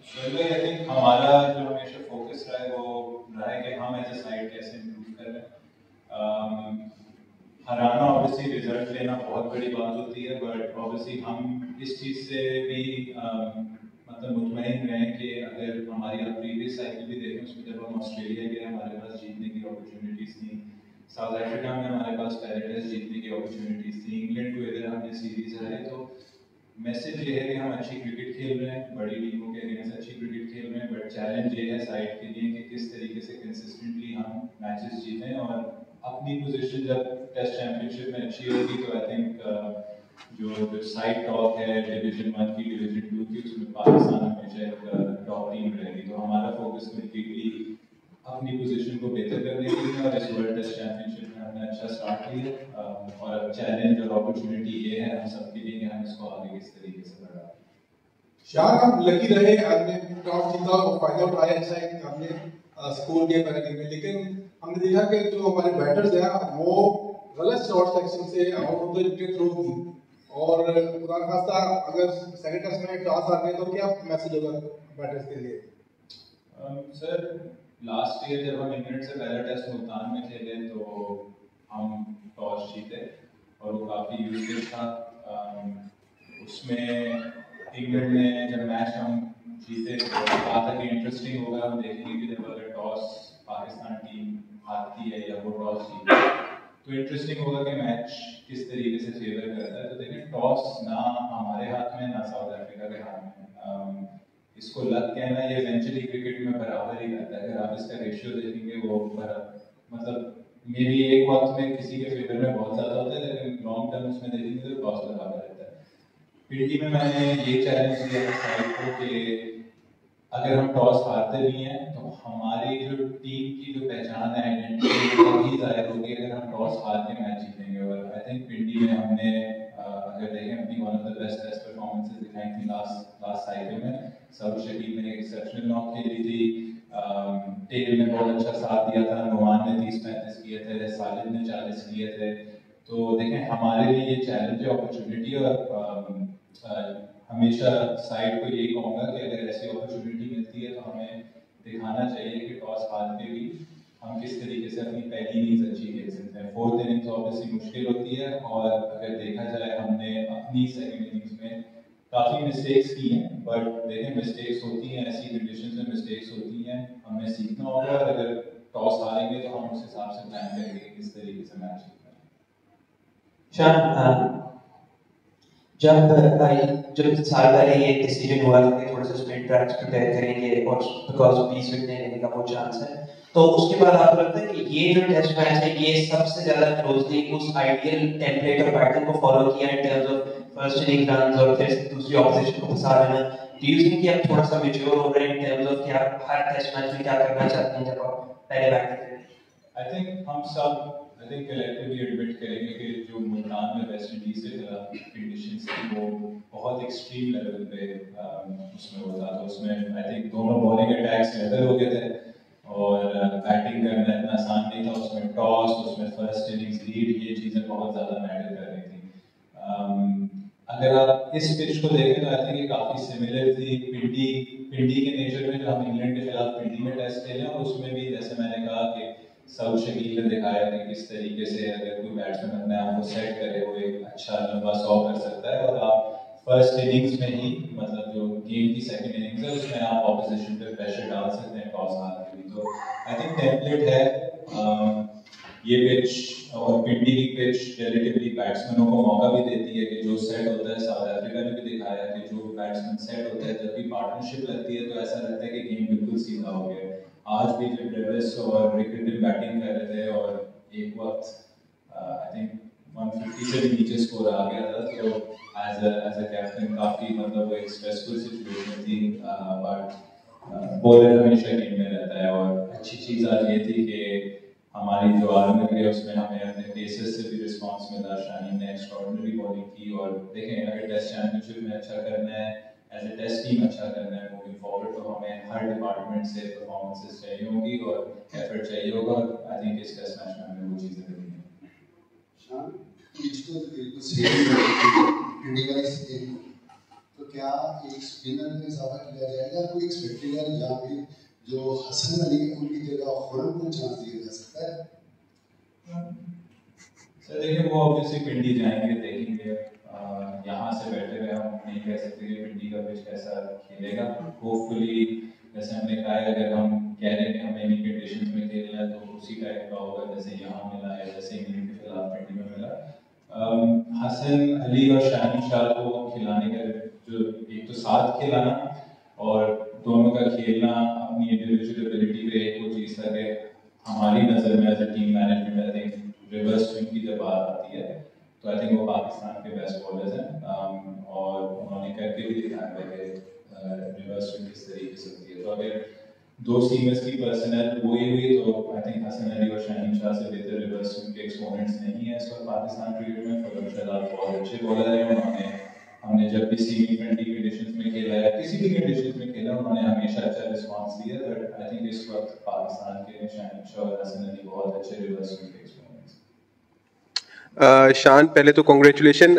I think हमारा जो हमेशा फोकस रहा है वो रहा है कि हम एज ए साइड कैसे इम्प्रूव कर रहे हैं। हराना ऑब्वियसली रिजल्ट लेना बहुत बड़ी बात होती है, बट ऑब्वियसली हम इस चीज़ से भी मतलब मुतमईन रहे कि अगर हमारी आप प्रीवियस साइकिल भी देखें उसमें जब हम ऑस्ट्रेलिया गए हमारे पास जीतने की अपॉर्चुनिटीज़ थी, साउथ अफ्रीका में हमारे पास पहले टेस्ट जीतने की अपॉर्चुनिटीज़ थी, इंग्लैंड को इधर हमने सीरीज हारे। तो मैसेज ये है कि हम अच्छी क्रिकेट खेल रहे हैं, बड़ी टीमों के अगेंस्ट अच्छी क्रिकेट खेल रहे हैं, बट चैलेंज ये है साइड के लिए कि किस तरीके से कंसिस्टेंटली हम मैचेस जीतें और अपनी पोजीशन जब टेस्ट चैंपियनशिप में अच्छी होगी तो आई थिंक जो साइड टॉप है डिवीजन 1 की डिवीजन 2 की उसमें पाकिस्तान हमेशा एक टॉप टीम रहेगी। तो हमारा फोकस कम्प्लीटली अपनी पोजीशन को बेहतर करने के लिए और इस वर्ल्ड टेस्ट चैंपियनशिप में हमने अच्छा स्टार्ट किया और अब चैलेंज और अपॉर्चुनिटी ये है हम सबके लिए कि हम इसको आगे किस तरीके से बढ़ाएं। शाह आप लकी रहे, आपने टॉस जीता और फायदा उठाया, अच्छा है कि हमने स्कोर किया पहले में, लेकिन हमने देखा कि जो हमारे बैटर्स हैं वो गलत शॉट सेक्शन से आउट होते हुए थ्रो की, और खुदा खास्ता अगर सेकंड टेस्ट में टॉस हारने तो क्या मैसेज होगा बैटर्स के लिए? सर लास्ट ईयर जब हम इंग्लैंड से पहला टेस्ट मुल्तान में खेले तो हम टॉस जीते और वो काफ़ी यूजफुल था। उसमें इंग्लैंड ने जब मैच हम जीते तो कहा था कि इंटरेस्टिंग होगा, हम देखेंगे कि जब अगर टॉस पाकिस्तान टीम हारती है या वो टॉस जीती तो इंटरेस्टिंग होगा कि मैच किस तरीके से फेवर करता है। तो देखें टॉस ना हमारे हाथ में ना साउथ अफ्रीका के हाथ में, इसको लक कहना ये इवेंचुअली क्रिकेट में बराबर ही रहता है। अगर आप इसका रेशियो देखेंगे वो मतलब मे बी एक वक्त में किसी के फेवर में बहुत ज़्यादा होता है, लेकिन लॉन्ग टर्म उसमें देखेंगे तो टॉस बराबर रहता है। पीटी में मैंने ये चैलेंज दिया था साइड को कि अगर हम टॉस हारते भी हैं तो हमारी जो टीम की जो पहचान है आइडेंटिटी तभी जाहिर होगी अगर हम टॉस हार के मैच जीतेंगे। और आई थिंक पिंडी में हमने अगर देखें अपनी one of the best test performances दिखाई थी लास्ट साइकिल में। सब शकील ने एक एक्सेप्शनल नॉक खेली थी, टेल ने बहुत अच्छा साथ दिया था, नुमान ने 30-35 किए थे, सालिद ने 40 किए थे। तो देखें हमारे लिए ये चैलेंज है, अपॉर्चुनिटी, और हमेशा साइड को यही कहूँगा कि अगर ऐसी अपॉर्चुनिटी मिलती है तो हमें दिखाना चाहिए कि टॉस हार के भी हम किस तरीके से अपनी पहली इनिंग्स अच्छी खेल सकते हैं। फोर्थ इनिंग्स ऑब्वियसली मुश्किल होती है और अगर देखा जाए हमने अपनी सेकंड इनिंग्स में काफ़ी मिस्टेक्स की हैं, बट देखें मिस्टेक्स होती हैं, ऐसी कंडीशन में मिस्टेक्स होती हैं, हमें सीखना होगा और अगर टॉस हारेंगे तो हम उस हिसाब से प्लान करेंगे कि किस तरीके से मैच जीतना है। जब साल पहले ये डिसीजन हुआ था कि थोड़ा सा स्प्रिंट ट्रैक्स प्रिपेयर करेंगे और बिकॉज 20 विकेट लेने का वो चांस है, तो उसके बाद आपको लगता है कि ये जो टेस्ट मैच है ये सबसे ज्यादा क्लोजली उस आइडियल टेम्पलेट और पैटर्न को फॉलो किया in terms of first inning runs और फिर दूसरी ऑपोजिशन को फंसा देना? डू यू थिंक कि आप थोड़ा सा मैच्योर हो रहे हैं इन टर्म्स ऑफ कि आप हर टेस्ट मैच में क्या करना चाहते हैं जब आप पहले बैट करते हैं? आई थिंक हम सब कलेक्टिवली एडमिट करेंगे कि जो मुल्तान में वेस्ट इंडीज के खिलाफ कंडीशंस थी वो बहुत एक्सट्रीम लेवल पे उसमें होता था। उसमें आई थिंक दोनों बॉलिंग अटैक्स बेहतर हो गए थे और बैटिंग करना इतना आसान नहीं था। उसमें टॉस, उसमें फर्स्ट इनिंग्स लीड, ये चीज़ें बहुत ज़्यादा मैटर कर रही थी। अगर आप इस पिच को देखें तो आई थिंक ये काफ़ी सिमिलर थी पिंडी के नेचर में, जो हम इंग्लैंड के खिलाफ पिंडी में टेस्ट खेले और उसमें भी जैसे मैंने कहा कि सब शकील ने दिखाया कि किस तरीके से अगर कोई बैट्समैन अपने आप को सेट करे वो एक अच्छा लंबा 100 कर सकता है और आप फर्स्ट इनिंग्स में ही मतलब जो गेम की सेकंड इनिंग्स है उसमें आप ऑपोजिशन पे प्रेशर डाल सकते हैं टॉस हार के भी। तो आई थिंक टेम्पलेट है ये पिच और पिंडी की पिच रिलेटिवली बैट्समैनों को मौका भी देती है कि जो सेट होता है, साउथ अफ्रीका ने भी दिखाया कि जो बैट्समैन सेट होता है जब भी पार्टनरशिप लगती है तो ऐसा लगता है कि गेम बिल्कुल सीधा हो गया है। आज भी जब डेविस और रिकर्टन बैटिंग कर रहे थे और एक वक्त आई थिंक 150 से भी नीचे स्कोर आ गया था, तो एज अ कैप्टन काफ़ी मतलब वो एक स्ट्रेसफुल सिचुएशन थी, बट बॉलर हमेशा गेम में रहता है। और अच्छी चीज़ आज ये थी कि हमारी जो आरंभ है उसमें हमें अपने पेसर्स से भी रिस्पॉन्स मिला। शाहीन ने एक्स्ट्रॉर्डिनरी बॉलिंग की और देखें अगर टेस्ट चैंपियनशिप में अच्छा करना है, एज ए टेस्ट टीम अच्छा करना है मूविंग फॉरवर्ड, तो हमें हर डिपार्टमेंट से परफॉर्मेंसेस चाहिए होंगी और एफर्ट चाहिए होगा। और आई थिंक इस टेस्ट मैच में हमें वो चीज़ें करनी है। पिच तो बिल्कुल सेम है, पिंडी वाली सेम, तो क्या एक स्पिनर में इजाफा किया जाएगा, कोई स्पिन प्लेयर या फिर जो हसन अली उनकी जगह खुरम को चांस दिया जा सकता है? सर देखिए, वो ऑब्वियसली पिंडी जाएंगे, देखेंगे। यहाँ से बैठे हुए हम नहीं कह सकते कि पिंडी का पिच कैसा खेलेगा। होपफुली जैसे हमने कहा है, अगर हम कह रहे हैं कि हमें इन्हीं कंडीशंस में खेलना है तो उसी टाइप का होगा जैसे यहाँ मिला है, जैसे इंग्लैंड के खिलाफ पिंडी में मिला। हसन अली और शाहीन शाह को खिलाने का जो एक तो साथ खिलाना और दोनों का खेलना अपनी इंडिविजुअल एबिलिटी पे एक वो चीज़ था कि हमारी नज़र में as a team management I think reverse swing की जब बात आती है तो आई थिंक वो पाकिस्तान के बेस्ट बॉलर्स हैं और उन्होंने करके भी दिखाया है कि रिवर्स स्विंग किस तरीके से होती है। तो अगर दो सीमर्स की पर्सनल वही हुई तो आई थिंक हसन अली और शाहीन शाह से बेहतर रिवर्स स्विंग के एक्सपोनेंट्स नहीं है इस वक्त पाकिस्तान क्रिकेट में। फरम शहजाद बहुत अच्छे बॉलर हैं, हमने जब भी सीमी फ्रेंडली कंडीशंस में खेला है, किसी भी कंडीशंस में खेला, उन्होंने हमेशा अच्छा रिस्पांस दिया। बट आई थिंक इस वक्त पाकिस्तान के शाहीन शाह और हसन अली बहुत अच्छे रिवर्स स्विंग के एक्सपोनेंट्स। शान, पहले तो कॉन्ग्रेचुलेशन।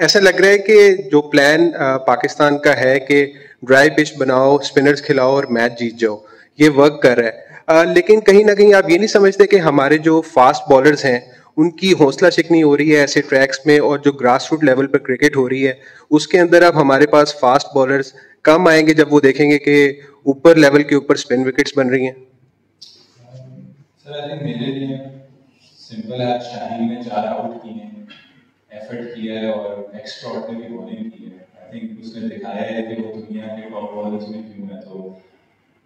ऐसा लग रहा है कि जो प्लान पाकिस्तान का है कि ड्राई पिच बनाओ, स्पिनर्स खिलाओ और मैच जीत जाओ, ये वर्क कर रहा है। लेकिन कहीं ना कहीं आप ये नहीं समझते कि हमारे जो फास्ट बॉलर्स हैं उनकी हौसला शिकनी हो रही है ऐसे ट्रैक्स में, और जो ग्रास रूट लेवल पर क्रिकेट हो रही है उसके अंदर अब हमारे पास फास्ट बॉलर्स कम आएंगे जब वो देखेंगे कि ऊपर लेवल के ऊपर स्पिन विकेट्स बन रही हैं? सर आई थिंक मेरे लिए सिंपल है, शाहीन ने 4 आउट किए हैं, एफर्ट किया है और एक्स्ट्रा ऑर्डिनरी बॉलिंग की है। आई थिंक उसने दिखाया है कि वो दुनिया के टॉप बॉलर्स में क्यों है। तो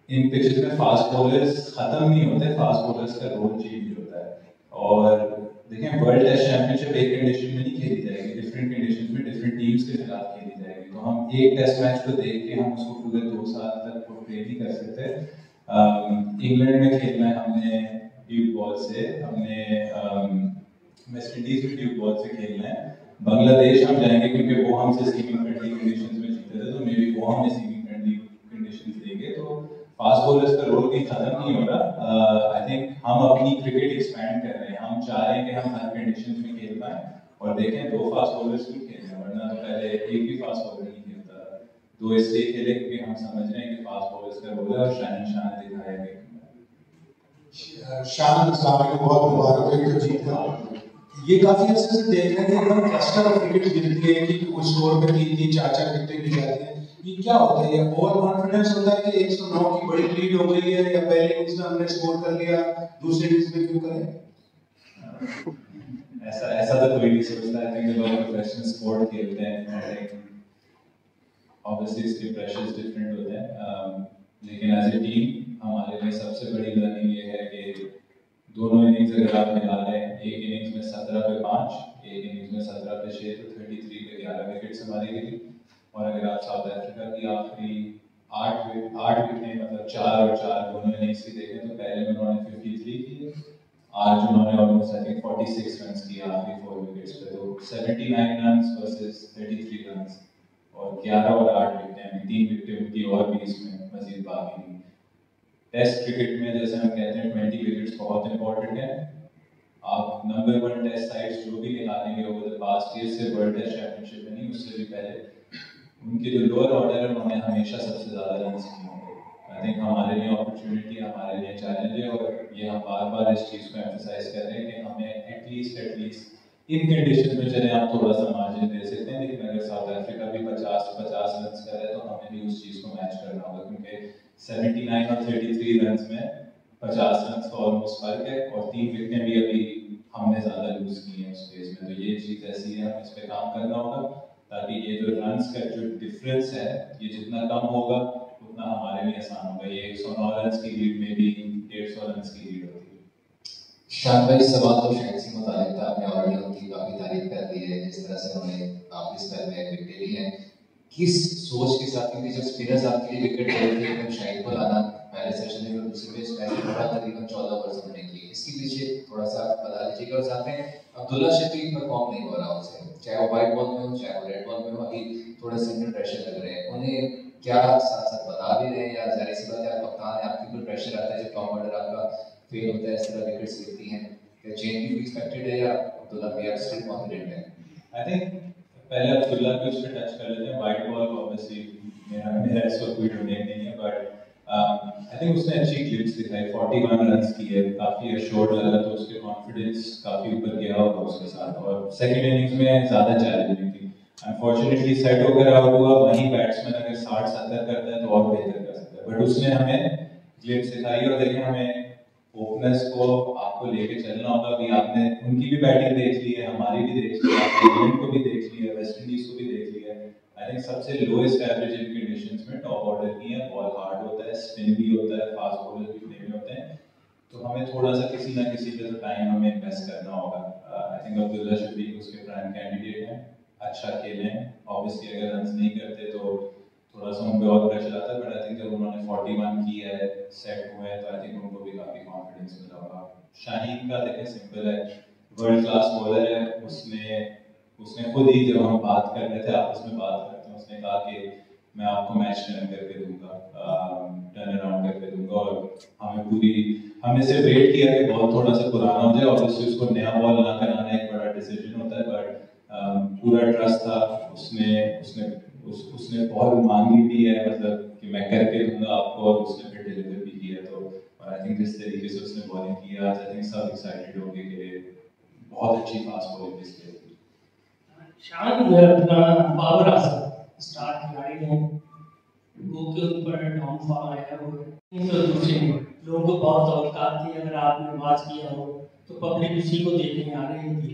इन पिचेस में फास्ट बॉलर्स खत्म नहीं होते, फास्ट बॉलर्स का रोल चेंज होता है। और देखिए, वर्ल्ड टेस्ट चैंपियनशिप एक कंडीशन में नहीं खेली जाएगी, डिफरेंट कंडीशन में डिफरेंट टीम्स के खिलाफ खेली जाएगी। तो हम एक टेस्ट मैच को देख के हम उसको पूरे 2 साल तक प्ले नहीं कर सकते। इंग्लैंड में खेलना है हमने ड्यूक बॉल से, हमने वेस्ट इंडीज में ड्यूक बॉल से खेलना है। बांग्लादेश हम जाएंगे क्योंकि वो हमसे सीमिंग फ्रेंडली कंडीशंस में जीते थे, तो मे बी वो हमें सीमिंग फ्रेंडली कंडीशंस देंगे। तो फास्ट बॉलर्स का रोल भी खत्म नहीं हो रहा। आई थिंक हम अपनी क्रिकेट एक्सपैंड कर रहे हैं, हम चाह रहे हैं कि हम हर कंडीशंस में खेल पाएं। और देखें 2 फास्ट बॉलर्स क्यों खेल रहे हैं, वरना तो पहले एक भी फास्ट बॉलर नहीं खेलता था। 2 इसलिए खेले क्योंकि हम समझ रहे हैं कि फास्ट बॉलर्स का रोल है और शाहीन शाह ने दिखाया है। शान, बहुत मुबारक है तो जीत का। ये काफी अच्छे से देख रहे हैं कि एकदम क्लस्टर ऑफ विकेट गिरती है कि कुछ स्कोर पे 3-3 4-4 विकेट गिर जाती है। ये क्या होता है? ये ओवर कॉन्फिडेंस होता है कि 109 की बड़ी लीड हो गई है, या पहले इनिंग्स में हमने स्कोर कर लिया, दूसरे इनिंग्स में क्यों करें? ऐसा तो कोई नहीं सोचता। आई थिंक लोग प्रोफेशनल स्पोर्ट खेलते हैं, आई थिंक ऑब्वियसली इसके प्रेशर्स डिफरेंट होते हैं। लेकिन एज ए टीम हमारे लिए सबसे बड़ी लर्निंग ये है कि दोनों इनिंग्स अगर आप मिला लें, एक इनिंग्स में 17 पे 5, एक इनिंग्स में 17 पे 6, तो 33 पे 11 विकेट्स हमारी गिरी। और अगर आप साउथ अफ्रीका की आखिरी 8 विकेटें मतलब 4 और 4 दोनों इनिंग्स की देखें तो पहले में उन्होंने 53 की, आज उन्होंने ऑलमोस्ट आई थिंक 46 रन किए आखिरी 4 विकेट्स पे। तो 79 रन वर्सेस 33 रन और 11 और 8 विकेटें, 3 विकेटें उनकी और भी इसमें मजीद बाकी नहीं। टेस्ट क्रिकेट में जैसे हम कहते हैं 20 विकेट्स बहुत इंपॉर्टेंट है। आप नंबर 1 टेस्ट साइड्स जो भी निकालेंगे ओवर द पास्ट ईयर से वर्ल्ड टेस्ट चैंपियनशिप में नहीं, उससे भी पहले उनके जो लोअर ऑर्डर है उन्होंने हमेशा सबसे ज़्यादा रन किए होंगे। आई थिंक हमारे लिए अपॉर्चुनिटी, हमारे लिए चैलेंज है और ये हम बार बार इस चीज़ को एम्फसाइज कर रहे हैं कि हमें एटलीस्ट इन कंडीशन में चले आप थोड़ा सा मार्जिन दे सकते हैं। लेकिन अगर साउथ अफ्रीका भी 50 रन कर रहे तो हमें भी उस चीज़ को मैच करना होगा, क्योंकि 79 और 33 रन में 50 रन का ऑलमोस्ट फर्क है और 3 विकेटें भी अभी हमने ज़्यादा लूज की हैं उस फेज में। तो ये चीज़ ऐसी है, हमें इस पर काम करना होगा ताकि ये जो रन्स का जो डिफरेंस है ये जितना कम होगा उतना हमारे लिए आसान होगा। ये 109 रन की लीड में भी 150 रन की लीड होती है। शान भाई, सवाल तो शायद से मुतालिक था, आपने ऑलरेडी उनकी काफ़ी तारीफ कर दी है जिस तरह से उन्होंने आपके स्पेल में विकेट ली है। किस सोच के साथ, क्योंकि जब स्पिनर्स आपके लिए विकेट ले रहे थे शाहिद को लाना पहले सेशन में और दूसरे में स्पेल थोड़ा तकरीबन 14 ओवर्स उन्होंने किए, इसके पीछे थोड़ा सा बता लीजिएगा। और साथ में अब्दुल्ला शफीक परफॉर्म नहीं हो रहा उससे, चाहे वो वाइट बॉल में हो चाहे वो रेड बॉल में हो, अभी थोड़े से प्रेशर लग रहे हैं। उन्हें क्या साथ साथ बता भी रहे हैं या जाहिर सी बात है आप कप्तान है, आपके ऊपर प्रेशर आता है जब टॉप ऑर्डर आपका फेल होता है, इस तरह विकेट्स गिरती हैं, क्या चेंज भी एक्सपेक्टेड है या अब्दुल्ला भी स्टिल कॉन्फिडेंट है? आई थिंक पहले अब्दुल्ला के उस पर टच कर लेते हैं। वाइट बॉल ऑब्वियसली मेरा इस वक्त कोई डोमेन नहीं है, बट आई थिंक उसने अच्छी क्लिप्स दिखाई, 41 रन्स की है, काफ़ी अश्योर्ड लगा, तो उसके कॉन्फिडेंस काफ़ी ऊपर गया होगा उसके साथ। और सेकंड इनिंग्स में ज़्यादा चैलेंजिंग थी, अनफॉर्चुनेटली सेट होकर आउट हुआ। वहीं बैट्समैन अगर 60-70 करता है तो और बेहतर कर सकता है, बट उसने हमें क्लिप्स दिखाई। और देखिए हमें ओपनर्स को आपको लेके चलना होगा, अभी आपने उनकी भी बैटिंग देख ली है, हमारी भी देख ली है, आपने इंग्लैंड को भी देख लिया है, वेस्ट इंडीज को भी देख लिया है। आई थिंक सबसे लोएस्ट एवरेज इन कंडीशंस में टॉप ऑर्डर की है, बॉल हार्ड होता है, स्पिन भी होता है, फास्ट बॉलर भी प्ले में होते हैं, तो हमें थोड़ा सा किसी ना किसी पे तो टाइम हमें इन्वेस्ट करना होगा। आई थिंक अब्दुल्ला शफीक उसके प्राइम कैंडिडेट हैं, अच्छा खेले हैं। ऑब्वियसली अगर रन नहीं करते तो थोड़ा सा उन पे और प्रेशर आता है, बट आई थिंक जब उन्होंने 41 की है, सेट हुए हैं, तो आई थिंक उनको भी काफी कॉन्फिडेंस मिला होगा। शाहीन का देखें सिंपल है, वर्ल्ड क्लास बॉलर है, उसने खुद ही जब हम बात कर रहे थे, आपस में बात करते हैं, उसने कहा कि मैं आपको मैच टर्न करके दूंगा, टर्न अराउंड करके दूंगा। और हमने सिर्फ वेट किया कि बॉल थोड़ा सा पुराना हो जाए, ऑब्वियसली उसको नया बॉल ना कराना एक बड़ा डिसीजन होता है, बट पूरा ट्रस्ट था। उसने बॉल मांगी भी है, मतलब कि मैं करके दूंगा आपको, और उसने फिर डिलीवर भी किया। तो आई थिंक जिस तरीके से उसने बॉलिंग किया, आई थिंक सब एक्साइटेड हो गए कि बहुत अच्छी फास्ट बॉलिंग डिस्प्ले की। शान बाबर आजम स्टार खिलाड़ी हैं, वो के ऊपर डाउनफॉल आया वो दूसरे लोगों को बहुत औकात थी, अगर आपने बात किया हो तो पब्लिक उसी को देखने आ रही थी।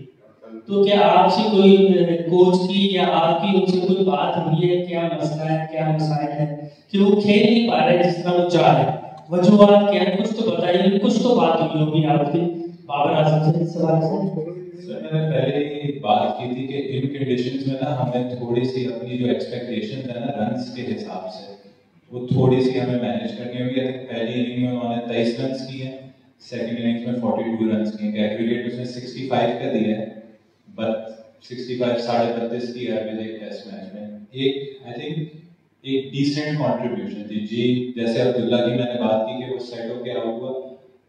तो क्या आपसे कोई कोच की या आपकी उनसे कोई बात हुई है, क्या मसला है, क्या मसाइल है कि वो खेल नहीं पा रहे जिस तरह वो चाह रहे, वजूहत क्या है, कुछ तो बताइए, कुछ तो बात हुई होगी आपकी बाबर आजम से इस सवाल से। सर मैंने पहले ही बात की थी कि इन कंडीशंस में ना हमें थोड़ी सी अपनी जो एक्सपेक्टेशन है ना रन्स के हिसाब से, वो थोड़ी सी हमें मैनेज करनी होगी। पहली इनिंग में उन्होंने 23 रन किए हैं, सेकंड इनिंग्स में 42 रन किए हैं, एग्रीगेट उसने 65 का दिया है, बट 65 32.5 की एवरेज एक टेस्ट मैच में एक आई थिंक एक डिसेंट कंट्रीब्यूशन थी जी। जैसे अब्दुल्ला की मैंने बात की कि वो सेट होकर आउट हुआ,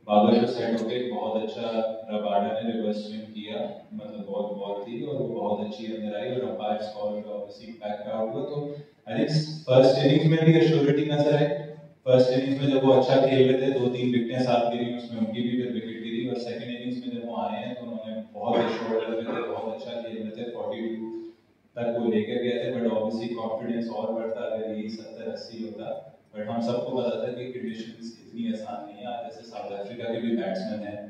बाबर को सेट होकर बहुत अच्छा रबाडा ने रिवर्स स्विंग किया, मतलब बॉल थी और वो बहुत अच्छी अंदर आई, और अंपायर स्कोर का ऑब्वियसली बैक आउट हुआ। तो आई थिंक फर्स्ट इनिंग्स में भी एश्योरिटी नजर आई। फर्स्ट इनिंग्स में जब वो अच्छा खेल रहे थे, 2-3 विकेटें साथ गिरी, उसमें उनकी भी फिर विकेट गिरी, और सेकंड इनिंग्स में जब वो आए हैं तो उन्होंने बहुत एश्योर्ड लग रहे थे, बहुत अच्छा खेल रहे थे, 42 तक वो लेकर गए थे, बट ऑब्वियसली कॉन्फिडेंस और बढ़ता अगर यही 70-80 होता। बट हम सबको पता था कि कंडीशंस इतनी आसान नहीं है। आज जैसे साउथ अफ्रीका के भी बैट्समैन हैं,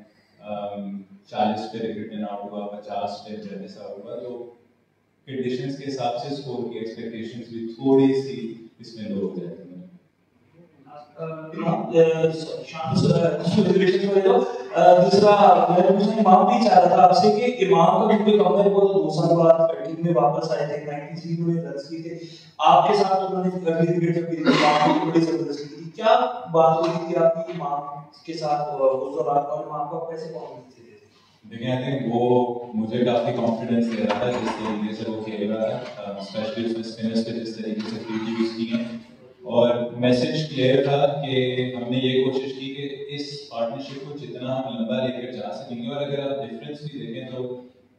40 पे रिकटन आउट हुआ, 50 पे जेनिस आउट हुआ, तो कंडीशंस के हिसाब से स्कोर की एक्सपेक्टेशंस भी थोड़ी सी इसमें लो हो जाती हैं। दूसरा मैं पूछना इमाम भी चाह रहा था आपसे कि इमाम का क्योंकि कमर वो 2 साल बाद टीम में वापस आए थे, 93 में रन किए थे आपके साथ, तो उन्होंने अगली विकेट जब गिरी तो बड़ी जबरदस्ती थी। क्या बात हुई थी आपकी इमाम के साथ उस दौरान, और इमाम को कैसे कॉन्फिडेंस थे? देखिए आई थिंक वो मुझे काफी कॉन्फिडेंस दे रहा था जिस तरीके से वो खेल रहा था, स्पेशली उसमें स्पिनर्स पे जिस तरीके से फील्ड यूज की है, और मैसेज क्लियर था कि हमने ये कोशिश की कि इस पार्टनरशिप को जितना हम लंबा लेकर जा सकेंगे। और अगर आप डिफरेंस भी देखें तो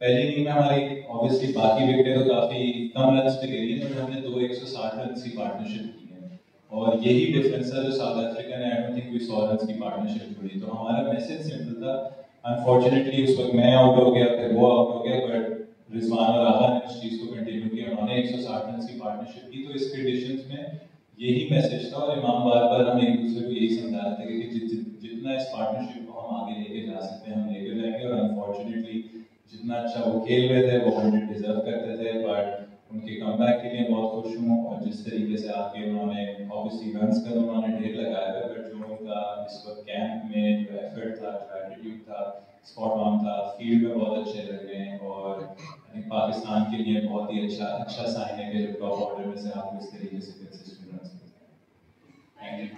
पहली इनिंग में हमारी ऑब्वियसली बाकी विकेटें तो काफी कम रन पे गिरी है, बट हमने 2 160 रन की पार्टनरशिप की है, और यही डिफरेंस था जो साउथ अफ्रीका ने आई डोंट थिंक कोई 100 रन की पार्टनरशिप जुड़ी। तो हमारा मैसेज सिंपल था, अनफॉर्चुनेटली उस वक्त मैं आउट हो गया, फिर वो आउट हो गया, बट रिजवान और आगा ने उस चीज को कंटिन्यू किया, उन्होंने 160 रन की पार्टनरशिप की। तो इस कंडीशंस में यही मैसेज था, और इमाम बार बार हम एक दूसरे को यही समझा रहे थे कि जितना इस पार्टनरशिप को हम आगे लेके जा सकते हैं हम लेके जाएंगे। और अनफॉर्चुनेटली जितना अच्छा वो खेल रहे थे वो 100 डिजर्व करते थे, बट उनके कमबैक के लिए बहुत खुश हूँ। और जिस तरीके से आके उन्होंने ऑब्वियसली रन्स का उन्होंने ढेर लगाया है, बट जो उनका इस वक्त कैंप में जो एफर्ट था, जो एटीट्यूड था, स्पॉट ऑन था, फील्ड में बहुत अच्छे लग रहे हैं, और पाकिस्तान के लिए बहुत ही अच्छा साइन है कि टॉप ऑर्डर में से आपको इस तरीके से कंसिस्टेंट रन। Thank you.